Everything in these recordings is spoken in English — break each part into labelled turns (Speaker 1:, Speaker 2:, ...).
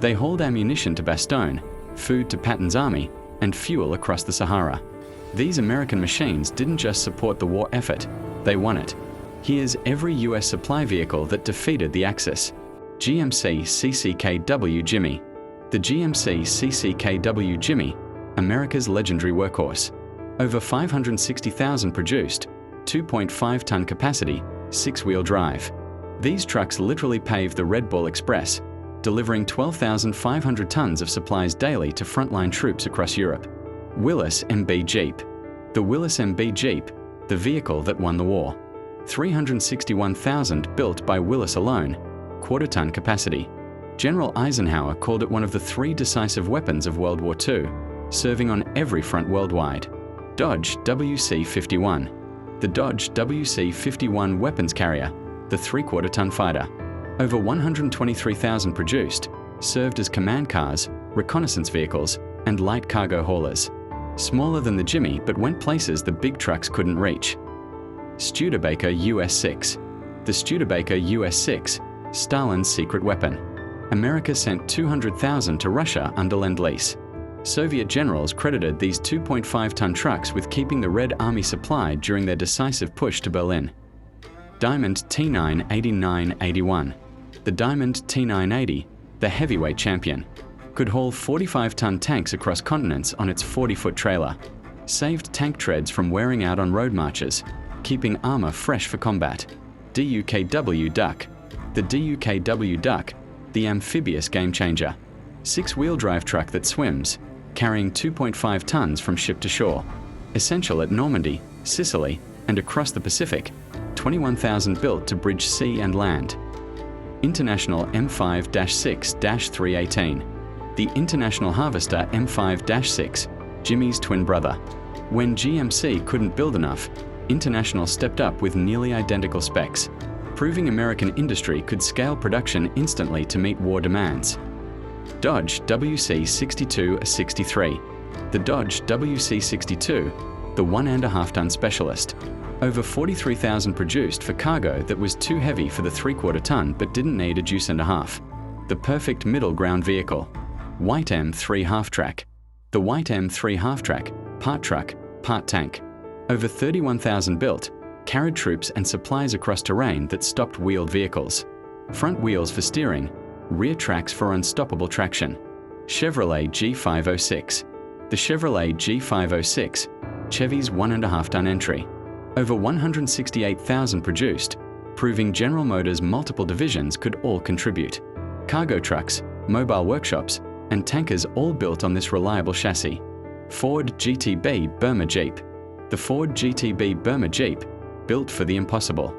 Speaker 1: They hauled ammunition to Bastogne, food to Patton's army, and fuel across the Sahara. These American machines didn't just support the war effort, they won it. Here's every US supply vehicle that defeated the Axis. GMC CCKW Jimmy. The GMC CCKW Jimmy, America's legendary workhorse. Over 560,000 produced, 2.5-ton capacity, 6-wheel drive. These trucks literally paved the Red Bull Express, delivering 12,500 tons of supplies daily to frontline troops across Europe. Willys MB Jeep. The Willys MB Jeep, the vehicle that won the war. 361,000 built by Willys alone, quarter-ton capacity. General Eisenhower called it one of the 3 decisive weapons of World War II, serving on every front worldwide. Dodge WC-51. The Dodge WC-51 weapons carrier, the 3/4-ton fighter. Over 123,000 produced, served as command cars, reconnaissance vehicles, and light cargo haulers. Smaller than the Jimmy, but went places the big trucks couldn't reach. Studebaker US6. The Studebaker US6, Stalin's secret weapon. America sent 200,000 to Russia under Lend-Lease. Soviet generals credited these 2.5-ton trucks with keeping the Red Army supplied during their decisive push to Berlin. Diamond T989-81. The Diamond T980, the heavyweight champion, could haul 45-ton tanks across continents on its 40-foot trailer. Saved tank treads from wearing out on road marches, keeping armor fresh for combat. DUKW Duck. The DUKW Duck, the amphibious game changer. 6-wheel drive truck that swims, carrying 2.5 tons from ship to shore. Essential at Normandy, Sicily, and across the Pacific. 21,000 built to bridge sea and land. International M5-6-318. The International Harvester M5-6, Jimmy's twin brother. When GMC couldn't build enough, International stepped up with nearly identical specs, proving American industry could scale production instantly to meet war demands. Dodge WC-62-63. The Dodge WC-62, the 1.5-ton specialist. Over 43,000 produced for cargo that was too heavy for the 3/4-ton but didn't need a deuce and a half. The perfect middle ground vehicle. White M3 half-track. The White M3 half-track, part truck, part tank. Over 31,000 built, carried troops and supplies across terrain that stopped wheeled vehicles. Front wheels for steering, rear tracks for unstoppable traction. Chevrolet G506. The Chevrolet G506, Chevy's 1.5-ton entry. Over 168,000 produced, proving General Motors' multiple divisions could all contribute. Cargo trucks, mobile workshops, and tankers all built on this reliable chassis. Ford GTB Burma Jeep. The Ford GTB Burma Jeep, built for the impossible.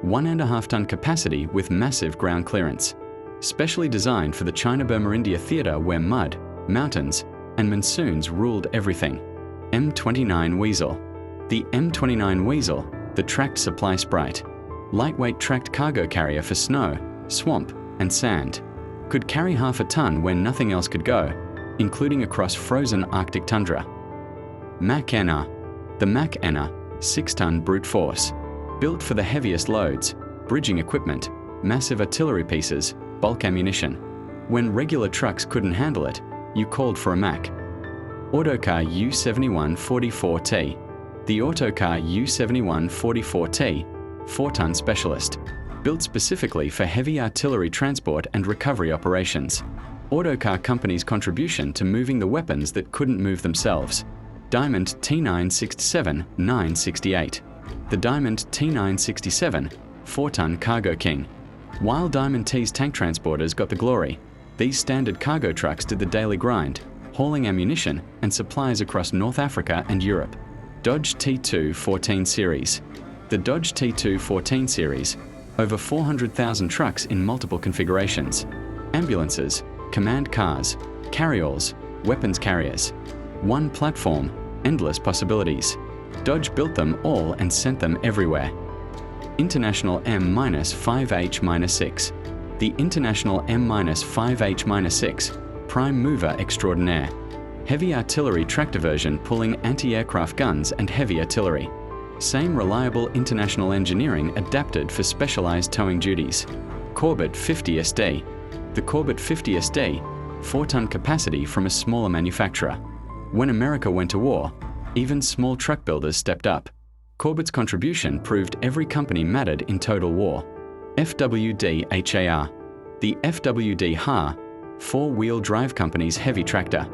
Speaker 1: 1.5-ton capacity with massive ground clearance. Specially designed for the China-Burma-India theater where mud, mountains, and monsoons ruled everything. M29 Weasel. The M29 Weasel, the tracked supply sprite. Lightweight tracked cargo carrier for snow, swamp, and sand. Could carry half a ton when nothing else could go, including across frozen Arctic tundra. Mach-NR. The Mach-NR, 6-ton brute force. Built for the heaviest loads, bridging equipment, massive artillery pieces, bulk ammunition. When regular trucks couldn't handle it, you called for a Mach. Autocar U7144T. The Autocar U7144T, 4-ton specialist. Built specifically for heavy artillery transport and recovery operations. Autocar company's contribution to moving the weapons that couldn't move themselves. Diamond T967-968. The Diamond T967, 4-ton cargo king. While Diamond T's tank transporters got the glory, these standard cargo trucks did the daily grind, hauling ammunition and supplies across North Africa and Europe. Dodge T2 14 Series. The Dodge T2 14 Series, over 400,000 trucks in multiple configurations. Ambulances, command cars, carryalls, weapons carriers. One platform, endless possibilities. Dodge built them all and sent them everywhere. International M-5H-6. The International M-5H-6, prime mover extraordinaire. Heavy artillery tractor version pulling anti-aircraft guns and heavy artillery. Same reliable international engineering adapted for specialized towing duties. Corbett 50 SD. The Corbett 50 SD, 4-ton capacity from a smaller manufacturer. When America went to war, even small truck builders stepped up. Corbett's contribution proved every company mattered in total war. FWD-HAR. The FWD-HAR, four-wheel drive company's heavy tractor,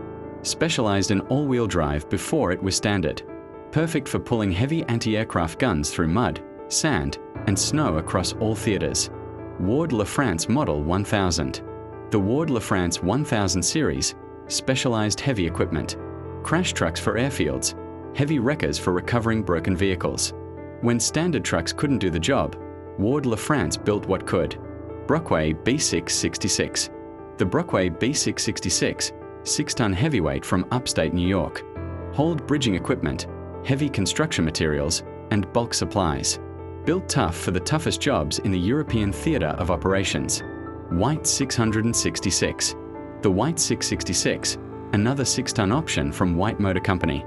Speaker 1: specialized in all-wheel drive before it was standard. Perfect for pulling heavy anti-aircraft guns through mud, sand, and snow across all theaters. Ward LaFrance Model 1000. The Ward LaFrance 1000 series, specialized heavy equipment. Crash trucks for airfields, heavy wreckers for recovering broken vehicles. When standard trucks couldn't do the job, Ward LaFrance built what could. Brockway B666. The Brockway B666, 6-ton heavyweight from upstate New York. Hold bridging equipment, heavy construction materials, and bulk supplies. Built tough for the toughest jobs in the European theater of operations. White 666. The White 666, another 6-ton option from White Motor Company.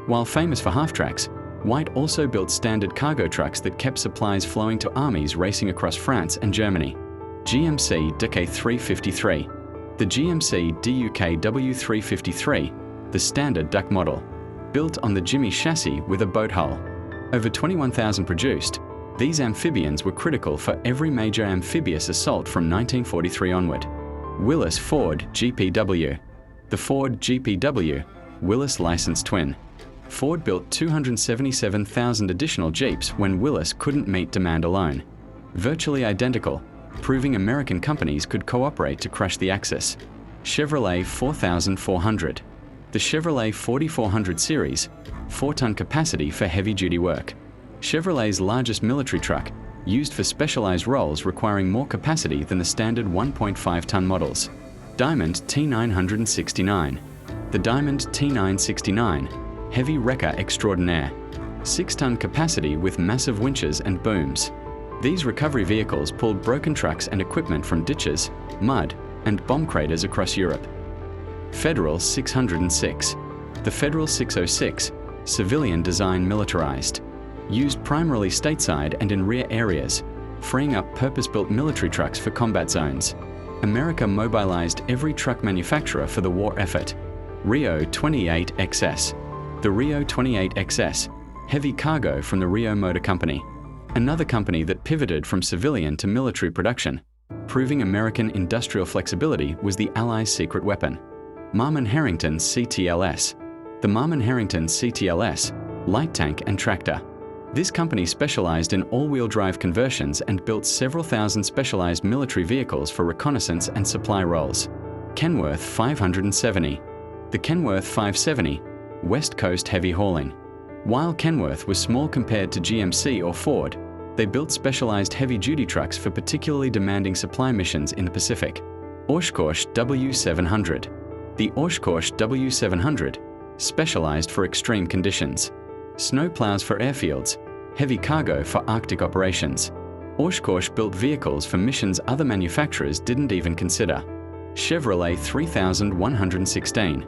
Speaker 1: While famous for half-tracks, White also built standard cargo trucks that kept supplies flowing to armies racing across France and Germany. GMC DUKW 353. The GMC DUKW 353, the standard duck model. Built on the Jimmy chassis with a boat hull. Over 21,000 produced, these amphibians were critical for every major amphibious assault from 1943 onward. Willys Ford GPW. The Ford GPW, Willys licensed twin. Ford built 277,000 additional Jeeps when Willys couldn't meet demand alone. Virtually identical, proving American companies could cooperate to crush the Axis. Chevrolet 4400. The Chevrolet 4400 series, 4-ton capacity for heavy-duty work. Chevrolet's largest military truck, used for specialized roles requiring more capacity than the standard 1.5-ton models. Diamond T969. The Diamond T969, heavy wrecker extraordinaire. 6-ton capacity with massive winches and booms. These recovery vehicles pulled broken trucks and equipment from ditches, mud, and bomb craters across Europe. Federal 606. The Federal 606, civilian design militarized. Used primarily stateside and in rear areas, freeing up purpose-built military trucks for combat zones. America mobilized every truck manufacturer for the war effort. Rio 28XS. The Rio 28XS, heavy cargo from the Rio Motor Company. Another company that pivoted from civilian to military production, proving American industrial flexibility was the Allies' secret weapon. Marmon Harrington CTLS. The Marmon Harrington CTLS, light tank and tractor. This company specialized in all-wheel drive conversions and built several thousand specialized military vehicles for reconnaissance and supply roles. Kenworth 570. The Kenworth 570, West Coast heavy hauling. While Kenworth was small compared to GMC or Ford, they built specialized heavy-duty trucks for particularly demanding supply missions in the Pacific. Oshkosh W700. The Oshkosh W700, specialized for extreme conditions. Snowplows for airfields, heavy cargo for Arctic operations. Oshkosh built vehicles for missions other manufacturers didn't even consider. Chevrolet 3116.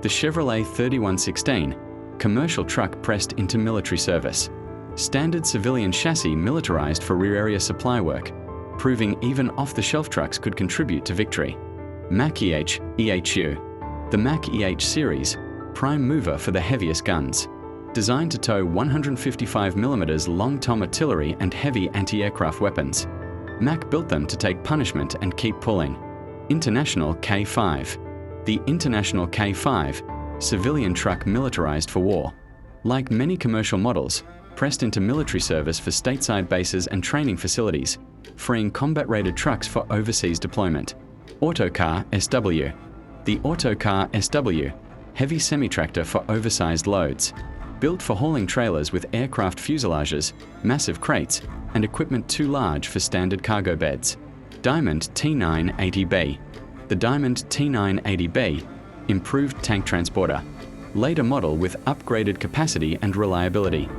Speaker 1: The Chevrolet 3116, commercial truck pressed into military service. Standard civilian chassis militarized for rear area supply work, proving even off-the-shelf trucks could contribute to victory. Mack EHU. The Mack EH series, prime mover for the heaviest guns. Designed to tow 155mm long tom artillery and heavy anti-aircraft weapons. Mack built them to take punishment and keep pulling. International K5. The International K5, civilian truck militarized for war. Like many commercial models, pressed into military service for stateside bases and training facilities, freeing combat-rated trucks for overseas deployment. Autocar SW. The Autocar SW, heavy semi-tractor for oversized loads. Built for hauling trailers with aircraft fuselages, massive crates, and equipment too large for standard cargo beds. Diamond T980B. The Diamond T980B, improved tank transporter. Later model with upgraded capacity and reliability.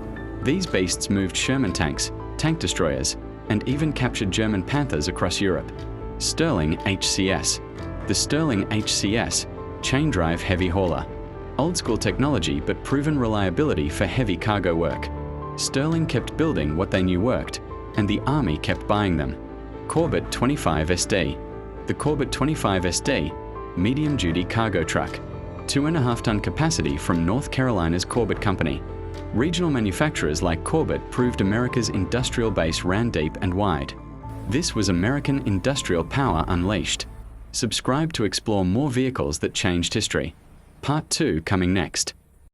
Speaker 1: These beasts moved Sherman tanks, tank destroyers, and even captured German Panthers across Europe. Sterling HCS. The Sterling HCS, chain drive heavy hauler. Old school technology but proven reliability for heavy cargo work. Sterling kept building what they knew worked, and the Army kept buying them. Corbett 25SD. The Corbett 25SD, medium-duty cargo truck, 2.5-ton capacity from North Carolina's Corbett Company. Regional manufacturers like Corbett proved America's industrial base ran deep and wide. This was American industrial power unleashed. Subscribe to explore more vehicles that changed history. Part 2 coming next.